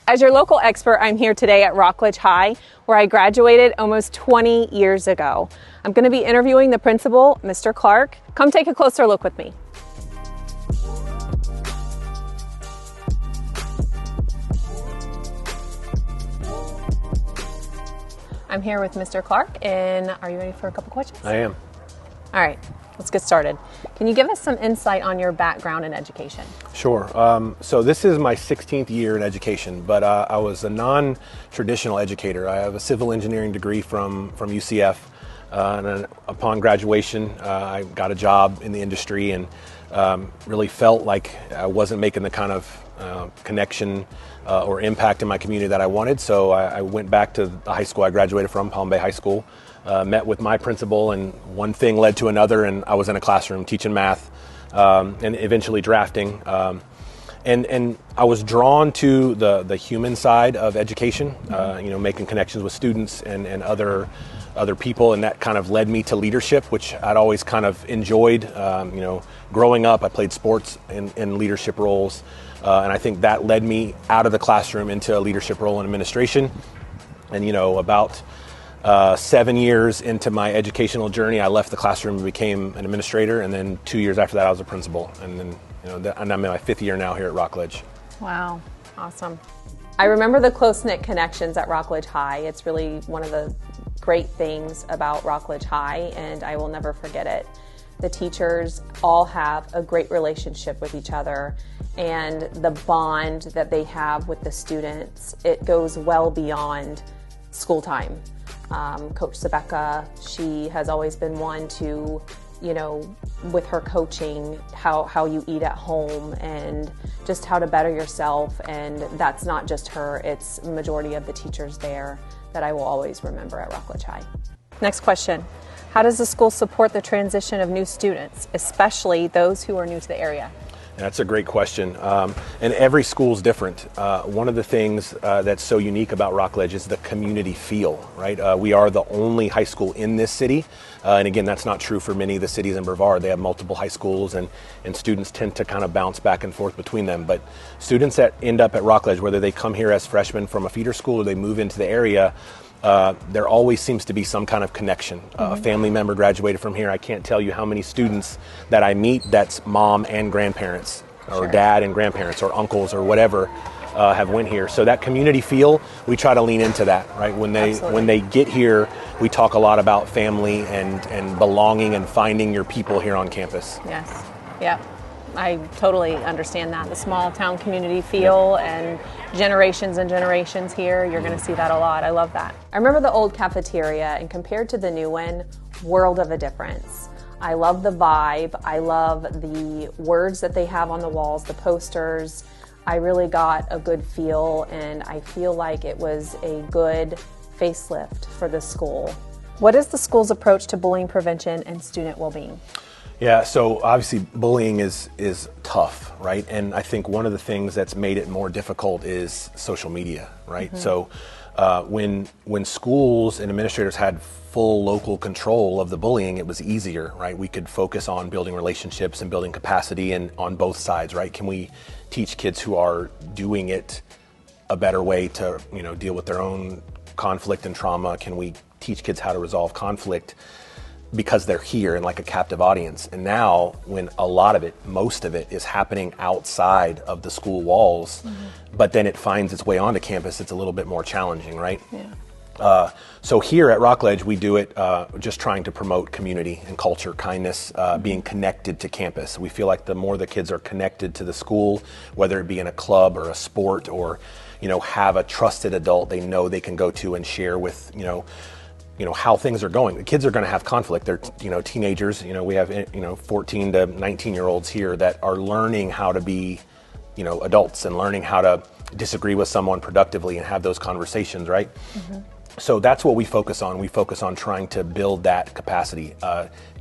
As your local expert, I'm here today at Rockledge High, where I graduated almost 20 years ago. I'm going to be interviewing the principal, Mr. Clark. Come take a closer look with me. I'm here with Mr. Clark, and are you ready for a couple questions? I am. All right, let's get started. Can you give us some insight on your background in education? Sure. So this is my 16th year in education, but I was a non-traditional educator. I have a civil engineering degree from UCF, and then upon graduation, I got a job in the industry and really felt like I wasn't making the kind of connection or impact in my community that I wanted. So I went back to the high school I graduated from, Palm Bay High School, met with my principal, and one thing led to another, and I was in a classroom teaching math and eventually drafting. And I was drawn to the human side of education, making connections with students and other people, and that kind of led me to leadership, which I'd always kind of enjoyed. Growing up, I played sports in leadership roles, and I think that led me out of the classroom into a leadership role in administration. And about 7 years into my educational journey, I left the classroom and became an administrator, and then 2 years after that, I was a principal, and then and I'm in my 5th year now here at Rockledge. Wow, awesome. I remember the close-knit connections at Rockledge High. It's really one of the great things about Rockledge High, and I will never forget it. The teachers all have a great relationship with each other, and the bond that they have with the students, it goes well beyond school time. Coach Sebecca, she has always been one to, with her coaching, how you eat at home and just how to better yourself. And that's not just her, it's the majority of the teachers there that I will always remember at Rockledge High. Next question. How does the school support the transition of new students, especially those who are new to the area? That's a great question, and every school's different. One of the things that's so unique about Rockledge is the community feel, right? We are the only high school in this city, and again, that's not true for many of the cities in Brevard. They have multiple high schools, and students tend to kind of bounce back and forth between them. But students that end up at Rockledge, whether they come here as freshmen from a feeder school or they move into the area, there always seems to be some kind of connection. A family member graduated from here. I can't tell you how many students that I meet that's mom and grandparents, or dad and grandparents, or uncles, or whatever, have went here. So that community feel, we try to lean into that, right? When they get here, we talk a lot about family and belonging and finding your people here on campus. Yes, yeah. I totally understand that. The small town community feel and generations and generations here, you're going to see that a lot. I love that. I remember the old cafeteria, and compared to the new one, world of a difference. I love the vibe. I love the words that they have on the walls, the posters. I really got a good feel, and I feel like it was a good facelift for the school. What is the school's approach to bullying prevention and student well-being? Yeah, so obviously bullying is tough, right? And I think one of the things that's made it more difficult is social media, right? So when schools and administrators had full local control of the bullying, it was easier, right? We could focus on building relationships and building capacity, and on both sides, right? Can we teach kids who are doing it a better way to, deal with their own conflict and trauma? Can we teach kids how to resolve conflict because they're here in like a captive audience? And now, when a lot of it, most of it, is happening outside of the school walls, but then it finds its way onto campus, it's a little bit more challenging, right? Yeah. So here at Rockledge, we do it just trying to promote community and culture, kindness, being connected to campus. We feel like the more the kids are connected to the school, whether it be in a club or a sport, or have a trusted adult they know they can go to and share with, how things are going. The kids are going to have conflict. They're, teenagers. We have, 14 to 19-year-olds here that are learning how to be, adults, and learning how to disagree with someone productively and have those conversations, right? So that's what we focus on. We focus on trying to build that capacity,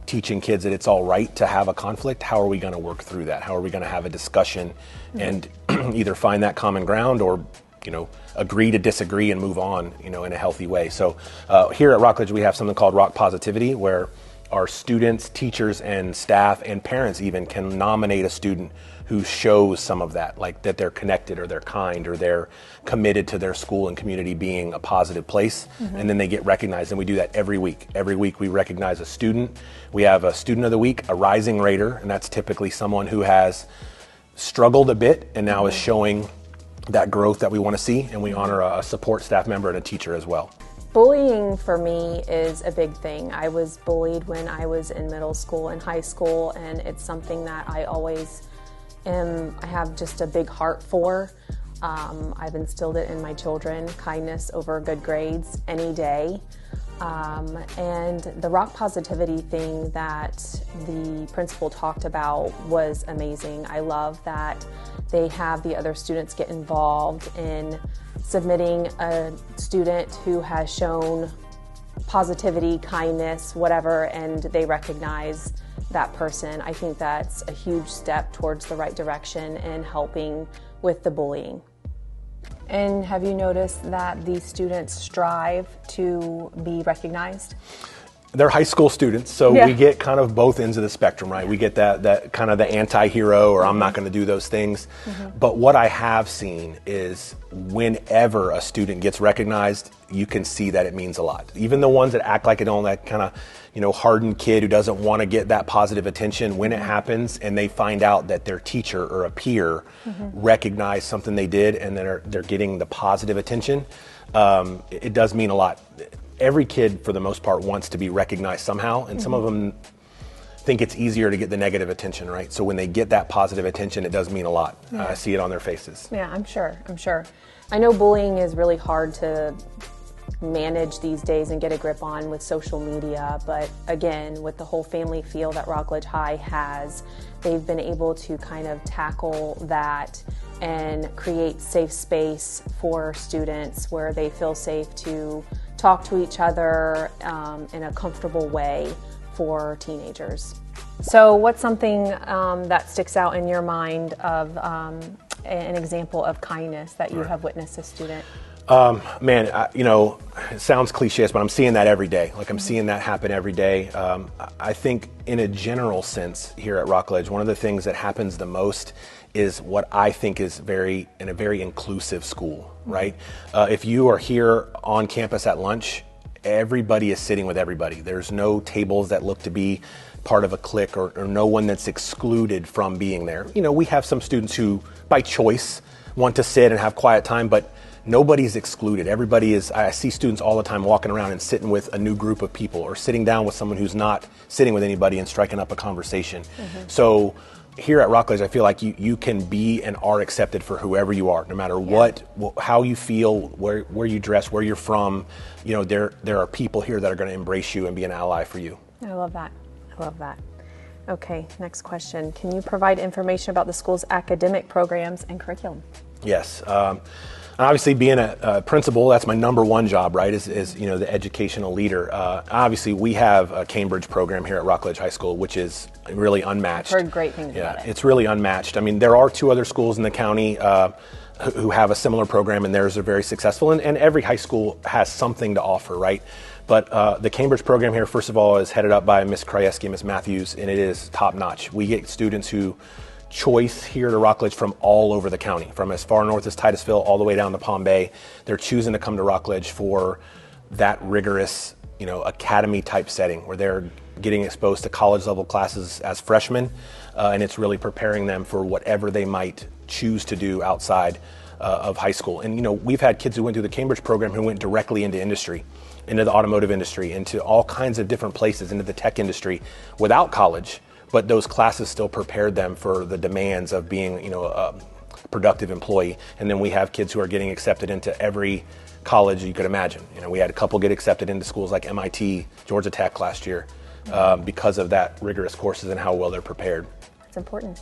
teaching kids that it's all right to have a conflict. How are we going to work through that? How are we going to have a discussion and either find that common ground or agree to disagree and move on, in a healthy way. So here at Rockledge, we have something called Rock Positivity, where our students, teachers, and staff, and parents even can nominate a student who shows some of that, like that they're connected or they're kind or they're committed to their school and community being a positive place. And then they get recognized, and we do that every week. Every week we recognize a student. We have a student of the week, a rising rater, and that's typically someone who has struggled a bit and now is showing that growth that we want to see, and we honor a support staff member and a teacher as well. Bullying for me is a big thing. I was bullied when I was in middle school and high school, and it's something that I have just a big heart for. I've instilled it in my children, kindness over good grades any day. And the rock positivity thing that the principal talked about was amazing. I love that they have the other students get involved in submitting a student who has shown positivity, kindness, whatever, and they recognize that person. I think that's a huge step towards the right direction in helping with the bullying. And have you noticed that these students strive to be recognized? They're high school students, so we get kind of both ends of the spectrum, right? We get that kind of the anti-hero, or I'm not going to do those things. But what I have seen is whenever a student gets recognized, you can see that it means a lot. Even the ones that act like it don't, that kind of, hardened kid who doesn't want to get that positive attention, when it happens and they find out that their teacher or a peer recognized something they did and they're getting the positive attention, it does mean a lot. Every kid, for the most part, wants to be recognized somehow, and some of them think it's easier to get the negative attention, right? So when they get that positive attention, it does mean a lot. I see it on their faces. Yeah, I'm sure. I know bullying is really hard to manage these days and get a grip on with social media, but again, with the whole family feel that Rockledge High has, they've been able to kind of tackle that and create safe space for students where they feel safe to talk to each other in a comfortable way for teenagers. So what's something that sticks out in your mind of an example of kindness that you have witnessed a student? It sounds cliche, but I'm seeing that every day. Like, I'm seeing that happen every day. I think in a general sense here at Rockledge, one of the things that happens the most is what I think is a very inclusive school, right? If you are here on campus at lunch, everybody is sitting with everybody. There's no tables that look to be part of a clique, or no one that's excluded from being there. We have some students who, by choice, want to sit and have quiet time, but nobody's excluded. Everybody is. I see students all the time walking around and sitting with a new group of people, or sitting down with someone who's not sitting with anybody and striking up a conversation. So here at Rockledge, I feel like you can be and are accepted for whoever you are, no matter how you feel, where you dress, where you're from. There are people here that are going to embrace you and be an ally for you. I love that. Okay, next question. Can you provide information about the school's academic programs and curriculum? Yes. Obviously, being a principal, that's my number one job, right, is the educational leader. Obviously, we have a Cambridge program here at Rockledge High School, which is really unmatched. I've heard great things about it. It's really unmatched. I mean, there are 2 other schools in the county who have a similar program, and theirs are very successful, and every high school has something to offer, right? But the Cambridge program here, first of all, is headed up by Ms. Krajewski and Ms. Matthews, and it is top-notch. We get students who choice here to Rockledge from all over the county, from as far north as Titusville all the way down to Palm Bay. They're choosing to come to Rockledge for that rigorous, academy type setting where they're getting exposed to college level classes as freshmen, and it's really preparing them for whatever they might choose to do outside of high school. And we've had kids who went through the Cambridge program who went directly into industry, into the automotive industry, into all kinds of different places, into the tech industry without college. But those classes still prepared them for the demands of being, a productive employee. And then we have kids who are getting accepted into every college you could imagine. We had a couple get accepted into schools like MIT, Georgia Tech last year, because of that rigorous courses and how well they're prepared. That's important.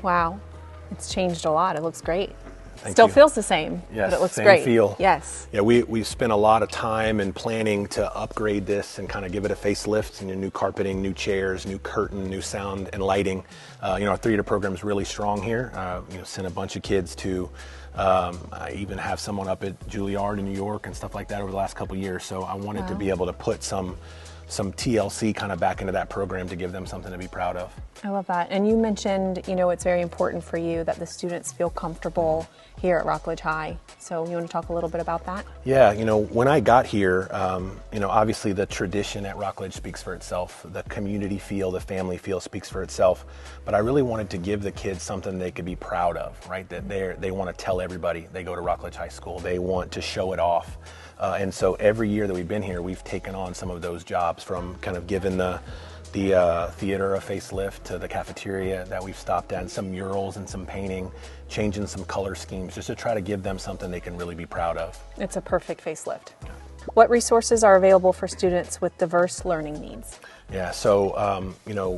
Wow, it's changed a lot. It looks great. Still feels the same, Yes, but it looks same great. feel. Yes. Yeah, we spent a lot of time and planning to upgrade this and kind of give it a facelift, new carpeting, new chairs, new curtain, new sound and lighting. Our theater program is really strong here. Sent a bunch of kids to, I even have someone up at Juilliard in New York and stuff like that over the last couple of years. So I wanted to be able to put some TLC kind of back into that program to give them something to be proud of. I love that. And you mentioned, it's very important for you that the students feel comfortable here at Rockledge High. So you want to talk a little bit about that? Yeah, when I got here, obviously the tradition at Rockledge speaks for itself. The community feel, the family feel speaks for itself. But I really wanted to give the kids something they could be proud of, right? That they want to tell everybody they go to Rockledge High School. They want to show it off. And so every year that we've been here, we've taken on some of those jobs, from kind of giving the theater a facelift to the cafeteria that we've stopped at, and some murals and some painting, changing some color schemes, just to try to give them something they can really be proud of. It's a perfect facelift. What resources are available for students with diverse learning needs? Yeah, so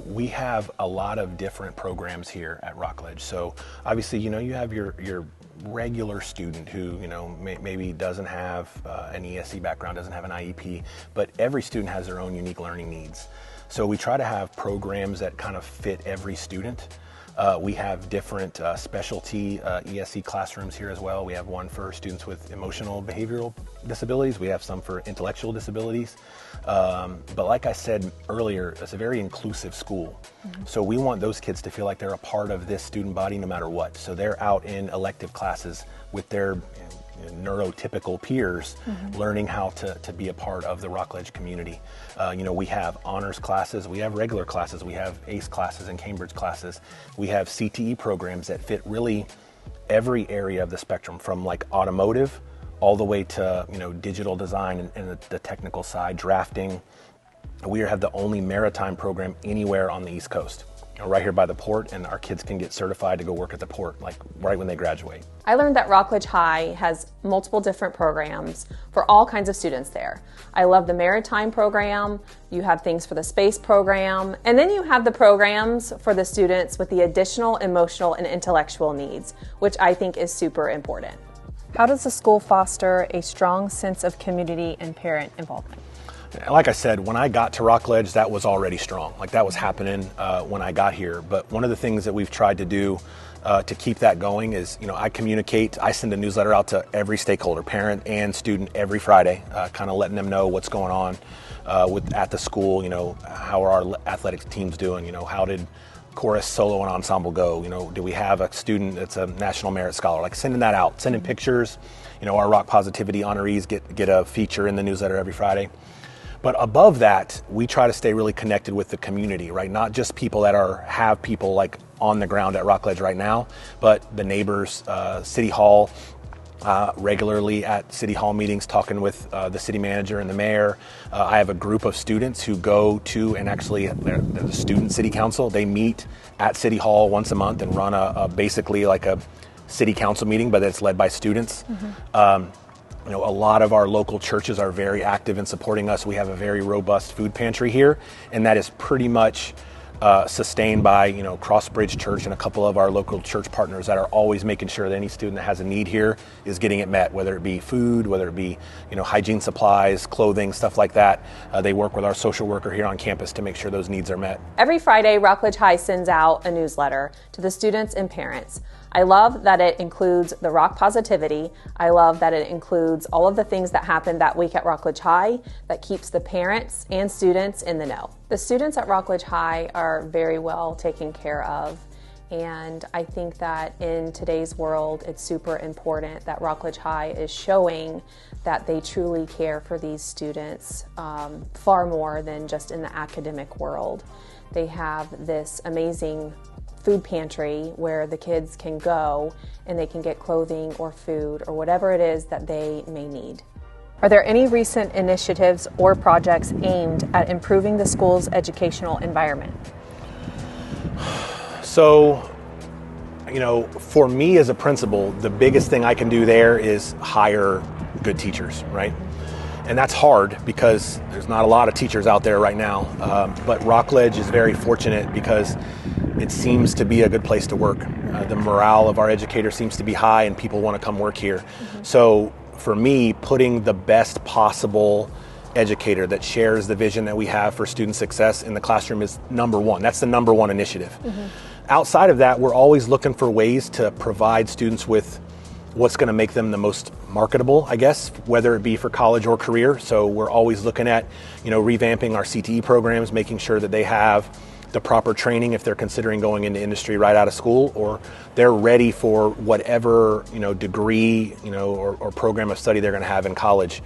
we have a lot of different programs here at Rockledge. So obviously, you have your regular student who maybe doesn't have an ESE background, doesn't have an IEP, but every student has their own unique learning needs. So we try to have programs that kind of fit every student. We have different specialty ESE classrooms here as well. We have one for students with emotional behavioral disabilities. We have some for intellectual disabilities. But like I said earlier, it's a very inclusive school. Mm-hmm. So we want those kids to feel like they're a part of this student body no matter what. So they're out in elective classes with their neurotypical peers, learning how to be a part of the Rockledge community. We have honors classes, we have regular classes, we have ACE classes and Cambridge classes. We have CTE programs that fit really every area of the spectrum, from like automotive all the way to digital design and the technical side, drafting. We have the only maritime program anywhere on the East Coast, right here by the port, and our kids can get certified to go work at the port like right when they graduate. I learned that Rockledge High has multiple different programs for all kinds of students there. I love the maritime program, you have things for the space program, and then you have the programs for the students with the additional emotional and intellectual needs, which I think is super important. How does the school foster a strong sense of community and parent involvement? Like I said, when I got to Rockledge, that was already strong. Like that was happening when I got here. But one of the things that we've tried to do to keep that going is, I send a newsletter out to every stakeholder, parent and student, every Friday, kind of letting them know what's going on at the school. How are our athletic teams doing? How did chorus, solo, and ensemble go? Do we have a student that's a National Merit Scholar? Like sending that out, sending pictures. Our Rock Positivity honorees get a feature in the newsletter every Friday. But above that, we try to stay really connected with the community, right? Not just people that have people like on the ground at Rockledge right now, but the neighbors, City Hall, regularly at City Hall meetings, talking with the city manager and the mayor. I have a group of students who go to, and actually they're the student city council. They meet at City Hall once a month and run basically like a city council meeting, but it's led by students. Mm-hmm. A lot of our local churches are very active in supporting us. We have a very robust food pantry here, and that is pretty much sustained by Crossbridge Church and a couple of our local church partners that are always making sure that any student that has a need here is getting it met, whether it be food, whether it be hygiene supplies, clothing, stuff like that. They work with our social worker here on campus to make sure those needs are met. Every Friday, Rockledge High sends out a newsletter to the students and parents. I love that it includes the Rock Positivity. I love that it includes all of the things that happened that week at Rockledge High that keeps the parents and students in the know. The students at Rockledge High are very well taken care of, and I think that in today's world, it's super important that Rockledge High is showing that they truly care for these students far more than just in the academic world. They have this amazing food pantry where the kids can go and they can get clothing or food or whatever it is that they may need. Are there any recent initiatives or projects aimed at improving the school's educational environment? So, for me as a principal, the biggest thing I can do there is hire good teachers, right? And that's hard because there's not a lot of teachers out there right now. But Rockledge is very fortunate because it seems to be a good place to work. The morale of our educators seems to be high and people want to come work here. So for me, putting the best possible educator that shares the vision that we have for student success in the classroom is number one. That's the number one initiative. Outside of that, we're always looking for ways to provide students with what's going to make them the most marketable, I guess, whether it be for college or career. So we're always looking at, revamping our CTE programs, making sure that they have the proper training if they're considering going into industry right out of school, or they're ready for whatever, degree, or program of study they're going to have in college.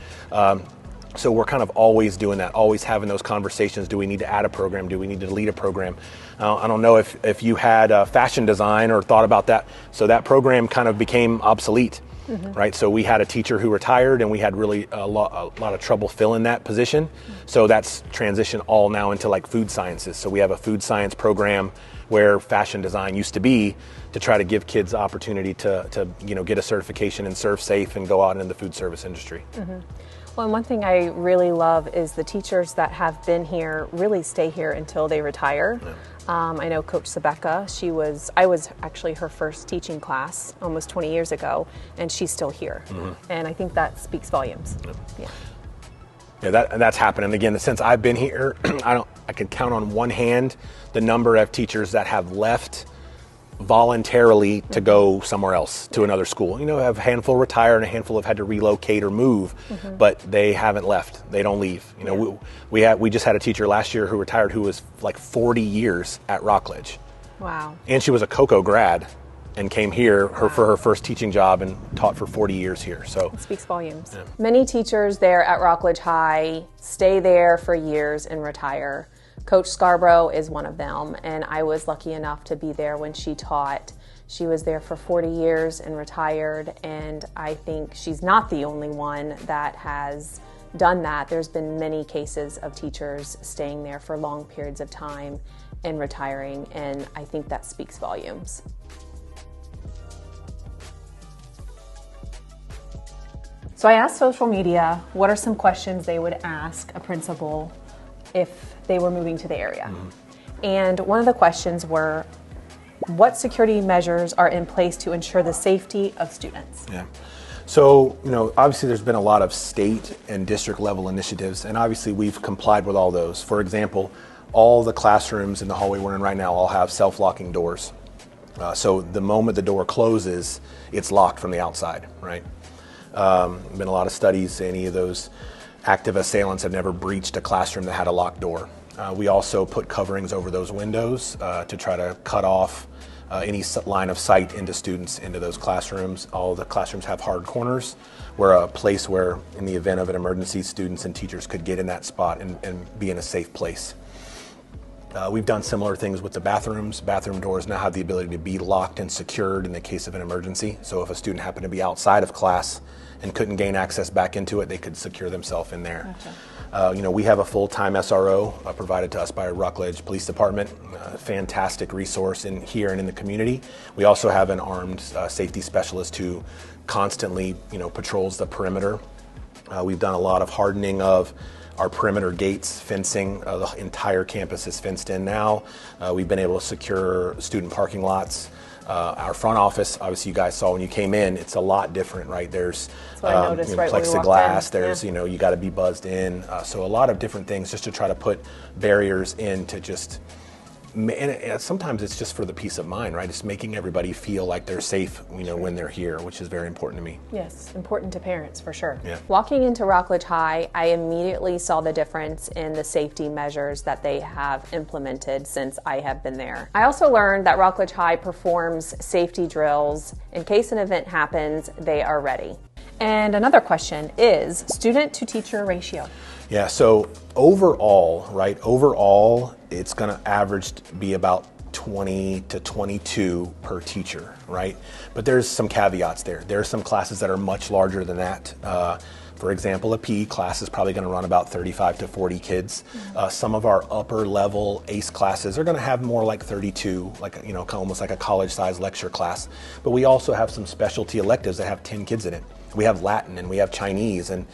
So we're kind of always doing that, always having those conversations. Do we need to add a program? Do we need to delete a program? I don't know if you had fashion design or thought about that. So that program kind of became obsolete, right? So we had a teacher who retired and we had really a lot of trouble filling that position. So that's transitioned all now into like food sciences. So we have a food science program where fashion design used to be, to try to give kids the opportunity to get a certification and serve safe and go out into the food service industry. Well, and one thing I really love is the teachers that have been here really stay here until they retire. I know Coach Sebeka, I was actually her first teaching class almost 20 years ago, and she's still here. And I think that speaks volumes. Yeah, that's happened. And again, since I've been here, I can count on one hand the number of teachers that have left voluntarily to go somewhere else, to another school. Have a handful retire and a handful have had to relocate or move, but they haven't left. They don't leave. We just had a teacher last year who retired who was like 40 years at Rockledge. Wow. And she was a Cocoa grad and came here for her first teaching job and taught for 40 years here. So it speaks volumes. Yeah. Many teachers there at Rockledge High stay there for years and retire. Coach Scarborough is one of them, and I was lucky enough to be there when she taught. She was there for 40 years and retired, and I think she's not the only one that has done that. There's been many cases of teachers staying there for long periods of time and retiring, and I think that speaks volumes. So I asked social media what are some questions they would ask a principal if they were moving to the area. And one of the questions were, what security measures are in place to ensure the safety of students? Yeah. So, obviously there's been a lot of state and district level initiatives, and obviously we've complied with all those. For example, all the classrooms in the hallway we're in right now all have self-locking doors. So the moment the door closes, it's locked from the outside, right? Been a lot of studies, any of those active assailants have never breached a classroom that had a locked door. We also put coverings over those windows to try to cut off any line of sight into students into those classrooms. All the classrooms have hard corners, where a place where in the event of an emergency, students and teachers could get in that spot and be in a safe place. We've done similar things with the bathrooms. Bathroom doors now have the ability to be locked and secured in the case of an emergency. So if a student happened to be outside of class and couldn't gain access back into it, they could secure themselves in there. Gotcha. We have a full-time SRO provided to us by Rockledge Police Department, fantastic resource here and in the community. We also have an armed safety specialist who constantly, patrols the perimeter. We've done a lot of hardening of our perimeter gates, fencing. The entire campus is fenced in now. We've been able to secure student parking lots. Our front office, obviously you guys saw when you came in, it's a lot different, right? There's plexiglass, there's, you got to be buzzed in. So a lot of different things just to try to put barriers in to just, and sometimes it's just for the peace of mind, right? It's making everybody feel like they're safe, when they're here, which is very important to me. Yes, important to parents for sure. Yeah. Walking into Rockledge High, I immediately saw the difference in the safety measures that they have implemented since I have been there. I also learned that Rockledge High performs safety drills. In case an event happens, they are ready. And another question is student to teacher ratio. Yeah, so overall, it's going to average to be about 20 to 22 per teacher, right? But there's some caveats there. There are some classes that are much larger than that. For example, a PE class is probably going to run about 35 to 40 kids. Some of our upper level ACE classes are going to have more like 32, almost like a college size lecture class. But we also have some specialty electives that have 10 kids in it. We have Latin and we have Chinese, and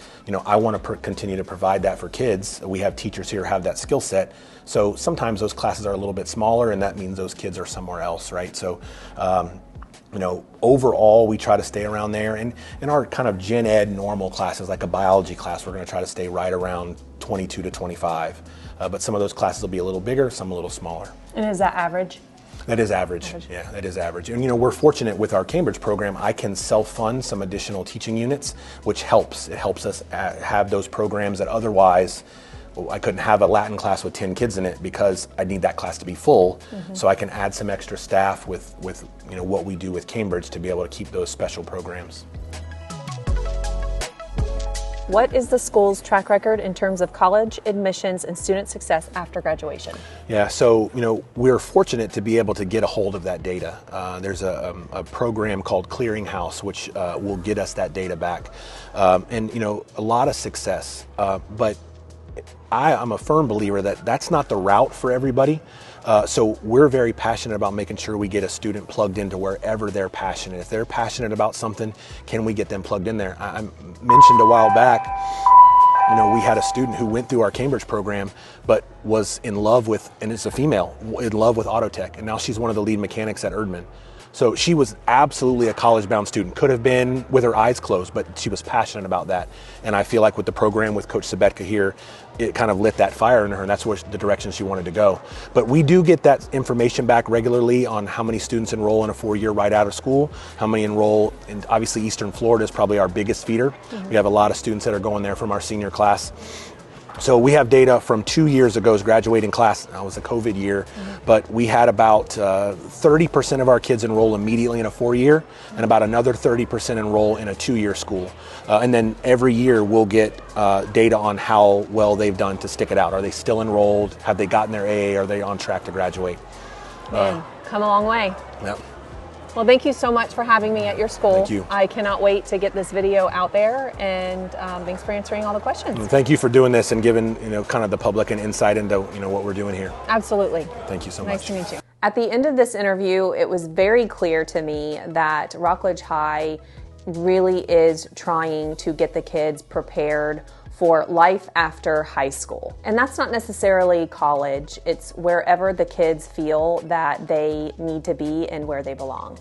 I want to continue to provide that for kids. We have teachers here who have that skill set. So sometimes those classes are a little bit smaller, and that means those kids are somewhere else, right? So, overall, we try to stay around there. And in our kind of gen ed normal classes, like a biology class, we're going to try to stay right around 22 to 25. But some of those classes will be a little bigger, some a little smaller. And is that average? That is average. Yeah, that is average. And we're fortunate with our Cambridge program. I can self-fund some additional teaching units, which helps. It helps us have those programs that otherwise I couldn't have a Latin class with 10 kids in it because I need that class to be full. So I can add some extra staff with what we do with Cambridge to be able to keep those special programs. What is the school's track record in terms of college admissions and student success after graduation? Yeah, so we're fortunate to be able to get a hold of that data. There's a program called Clearinghouse, which will get us that data back, and a lot of success. But I'm a firm believer that that's not the route for everybody. So we're very passionate about making sure we get a student plugged into wherever they're passionate. If they're passionate about something, can we get them plugged in there? I mentioned a while back, we had a student who went through our Cambridge program, but was in love with, and it's a female, in love with auto tech, and now she's one of the lead mechanics at Erdman. So she was absolutely a college-bound student. Could have been with her eyes closed, but she was passionate about that. And I feel like with the program with Coach Sabetka here, it kind of lit that fire in her, and that's the direction she wanted to go. But we do get that information back regularly on how many students enroll in a 4-year right out of school, how many enroll, and obviously Eastern Florida is probably our biggest feeder. We have a lot of students that are going there from our senior class. So we have data from 2 years ago's graduating class. That was a COVID year, but we had about 30% of our kids enroll immediately in a 4-year, and about another 30% enroll in a 2-year school. And then every year we'll get data on how well they've done to stick it out. Are they still enrolled? Have they gotten their AA? Are they on track to graduate? Man, come a long way. Yep. Well, thank you so much for having me at your school. Thank you. I cannot wait to get this video out there, and thanks for answering all the questions. And thank you for doing this and giving kind of the public an insight into what we're doing here. Absolutely. Thank you so much. Nice to meet you. At the end of this interview, it was very clear to me that Rockledge High really is trying to get the kids prepared for life after high school. And that's not necessarily college, it's wherever the kids feel that they need to be and where they belong.